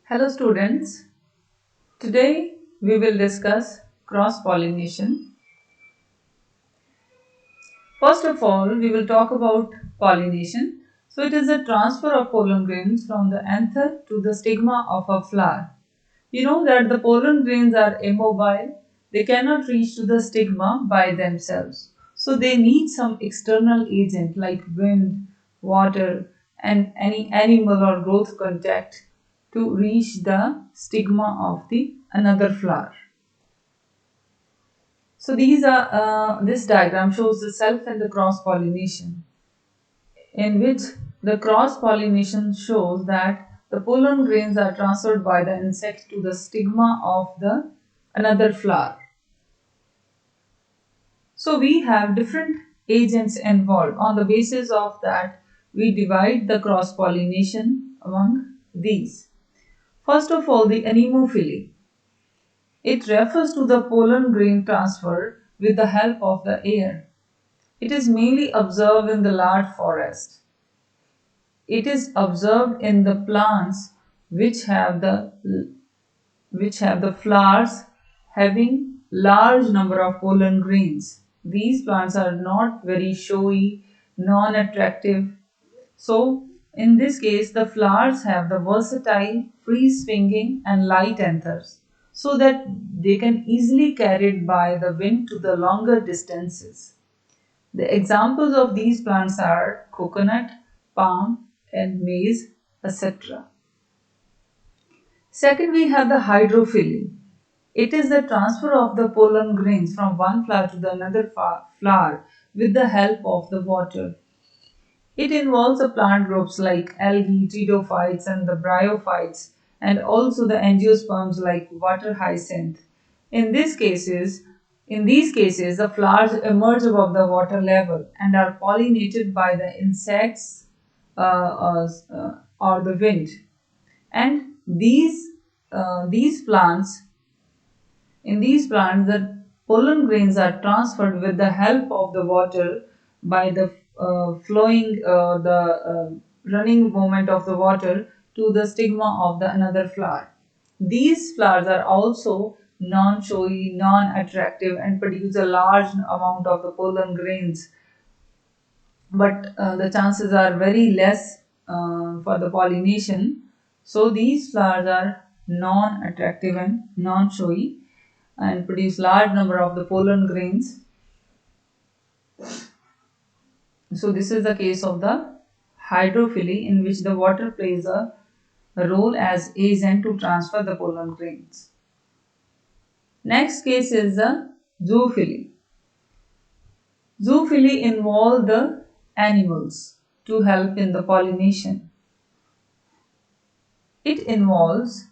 Hello students, today we will discuss cross-pollination. First of all, we will talk about pollination. So it is the transfer of pollen grains from the anther to the stigma of a flower. You know that the pollen grains are immobile, they cannot reach to the stigma by themselves. So they need some external agent like wind, water, and any animal or growth contact to reach the stigma of the another flower. So this diagram shows the self and the cross pollination, in which the cross pollination shows that the pollen grains are transferred by the insect to the stigma of the another flower. So we have different agents involved. On the basis of that, we divide the cross pollination among these. First of all, the anemophily. It refers to the pollen grain transfer with the help of the air. It is mainly observed in the large forest. It is observed in the plants which have the flowers having large number of pollen grains. These plants are not very showy, non-attractive. So in this case, the flowers have the versatile, free swinging and light anthers so that they can easily carried by the wind to the longer distances. The examples of these plants are coconut, palm, and maize, etc. Second, we have the hydrophily. It is the transfer of the pollen grains from one flower to the another flower with the help of the water. It involves the plant groups like algae, pteridophytes, and the bryophytes, and also the angiosperms like water hyacinth. In these cases, the flowers emerge above the water level and are pollinated by the insects or the wind. And these plants, in these plants, the pollen grains are transferred with the help of the water by the running movement of the water to the stigma of the another flower. These flowers are also non-showy, non-attractive, and produce a large amount of the pollen grains, but the chances are very less for the pollination. So these flowers are non-attractive and non-showy and produce large number of the pollen grains. So this is the case of the hydrophily, in which the water plays a role as agent to transfer the pollen grains. Next case is the zoophily. Zoophily involve the animals to help in the pollination. It involves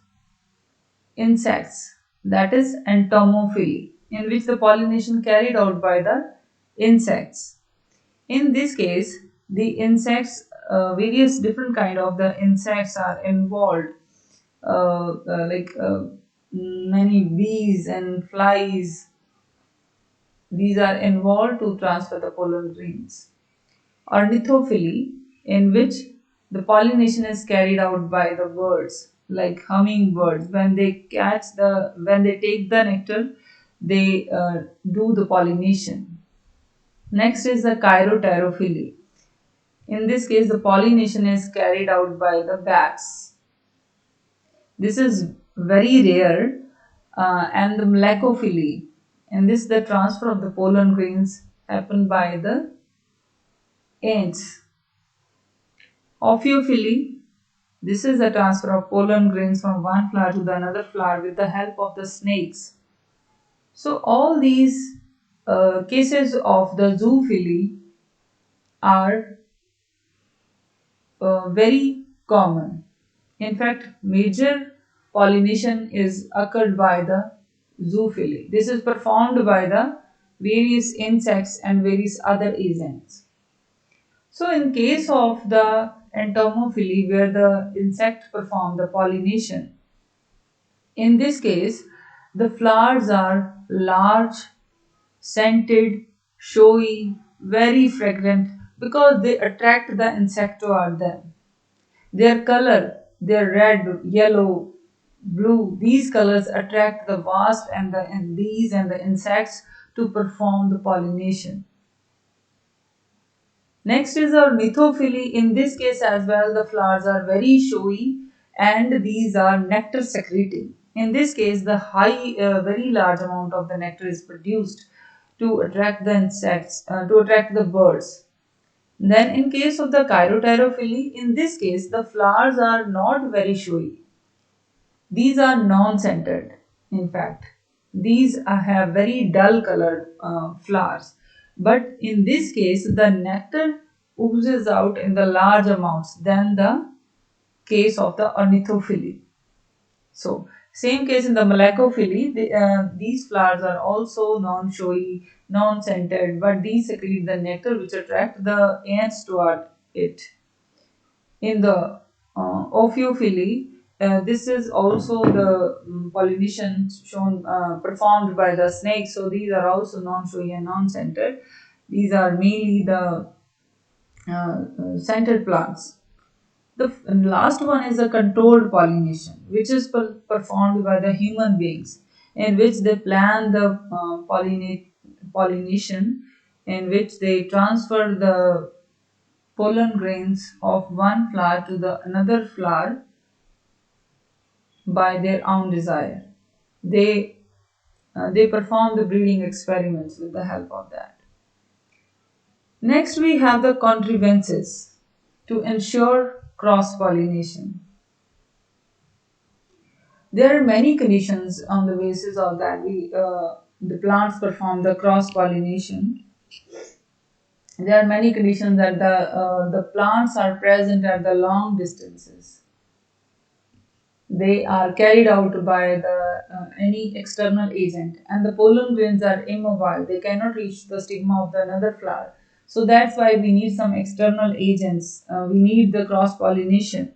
insects, that is entomophily, in which the pollination carried out by the insects. In this case, the insects, various different kind of the insects are involved, like many bees and flies. These are involved to transfer the pollen grains. Ornithophily, in which the pollination is carried out by the birds, like hummingbirds. When they take the nectar, they do the pollination. Next is the chiroterophily. In this case, the pollination is carried out by the bats. This is very rare. And the melecophily. In this, the transfer of the pollen grains happen by the ants. Ophiophyly. This is the transfer of pollen grains from one flower to the another flower with the help of the snakes. So all these cases of the zoophily are very common. In fact, major pollination is occurred by the zoophily. This is performed by the various insects and various other agents. So in case of the entomophily, where the insect perform the pollination, in this case, the flowers are large, scented, showy, very fragrant because they attract the insect toward them. Their color, they're red, yellow, blue. These colors attract the wasp and the bees and the insects to perform the pollination. Next is ornithophily. In this case as well, the flowers are very showy and these are nectar secreting. In this case, the very large amount of the nectar is produced to attract the insects, to attract the birds. Then, in case of the chiroterophily, in this case, the flowers are not very showy. These are non-centered, in fact. These have very dull colored flowers. But in this case, the nectar oozes out in the large amounts than the case of the ornithophily. So, same case in the malacophily, these flowers are also non-showy, non-scented, but these secrete the nectar which attract the ants toward it. In the Ophiophily, this is also the pollination shown performed by the snake. So these are also non-showy and non-scented. These are mainly the scented plants. The last one is a controlled pollination, which is performed by the human beings, in which they plan the pollination, in which they transfer the pollen grains of one flower to the another flower by their own desire. They they perform the breeding experiments with the help of that. Next, we have the contrivances to ensure cross pollination. There are many conditions on the basis of that the plants perform the cross pollination. There are many conditions that the plants are present at the long distances. They are carried out by any external agent, and the pollen grains are immobile. They cannot reach the stigma of the another flower. So that's why we need some external agents. We need the cross pollination,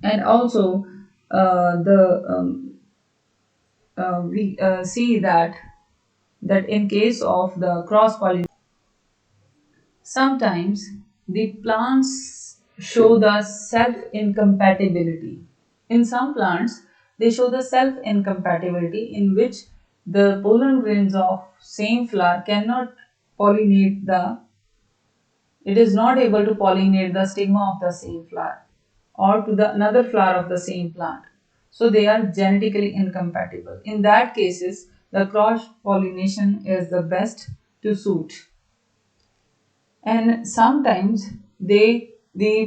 and also the we see that in case of the cross pollination, sometimes the plants show the self incompatibility. In some plants, they show the self incompatibility in which the pollen grains of same flower cannot pollinate it is not able to pollinate the stigma of the same flower or to the another flower of the same plant. So they are genetically incompatible. In that cases, the cross pollination is the best to suit. And sometimes the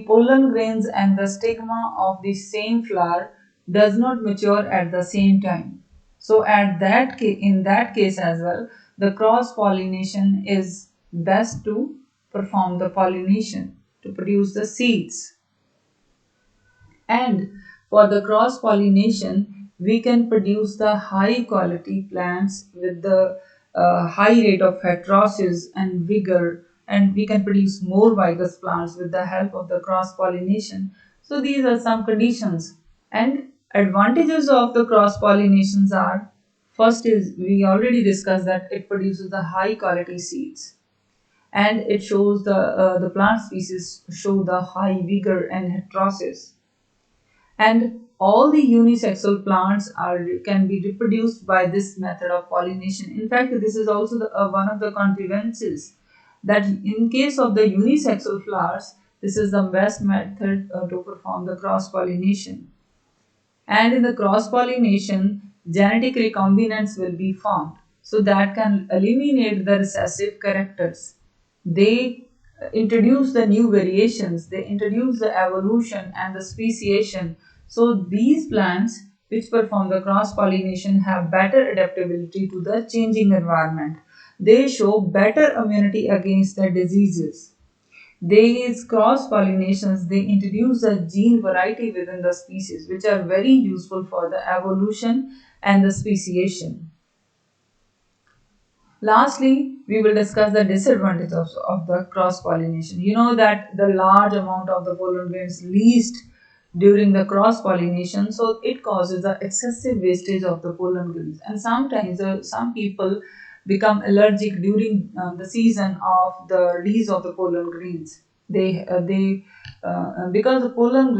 pollen grains and the stigma of the same flower does not mature at the same time. So in that case as well, the cross pollination is best to perform the pollination to produce the seeds. And for the cross pollination, we can produce the high quality plants with the high rate of heterosis and vigor, and we can produce more vigorous plants with the help of the cross pollination. So, these are some conditions. And advantages of the cross pollinations are, first is we already discussed that it produces the high quality seeds, and it shows the plant species show the high vigor and heterosis, and all the unisexual plants can be reproduced by this method of pollination. In fact, this is also one of the contrivances that in case of the unisexual flowers, this is the best method to perform the cross pollination. And in the cross pollination, genetic recombinants will be formed, so that can eliminate the recessive characters. They introduce the new variations, they introduce the evolution and the speciation. So these plants which perform the cross pollination have better adaptability to the changing environment. They show better immunity against the diseases. These cross pollinations, they introduce a gene variety within the species, which are very useful for the evolution and the speciation. Lastly, we will discuss the disadvantages of the cross pollination. You know that the large amount of the pollen grains least during the cross pollination, so it causes the excessive wastage of the pollen grains, and sometimes some people become allergic during the season of the release of the pollen grains. They because the pollen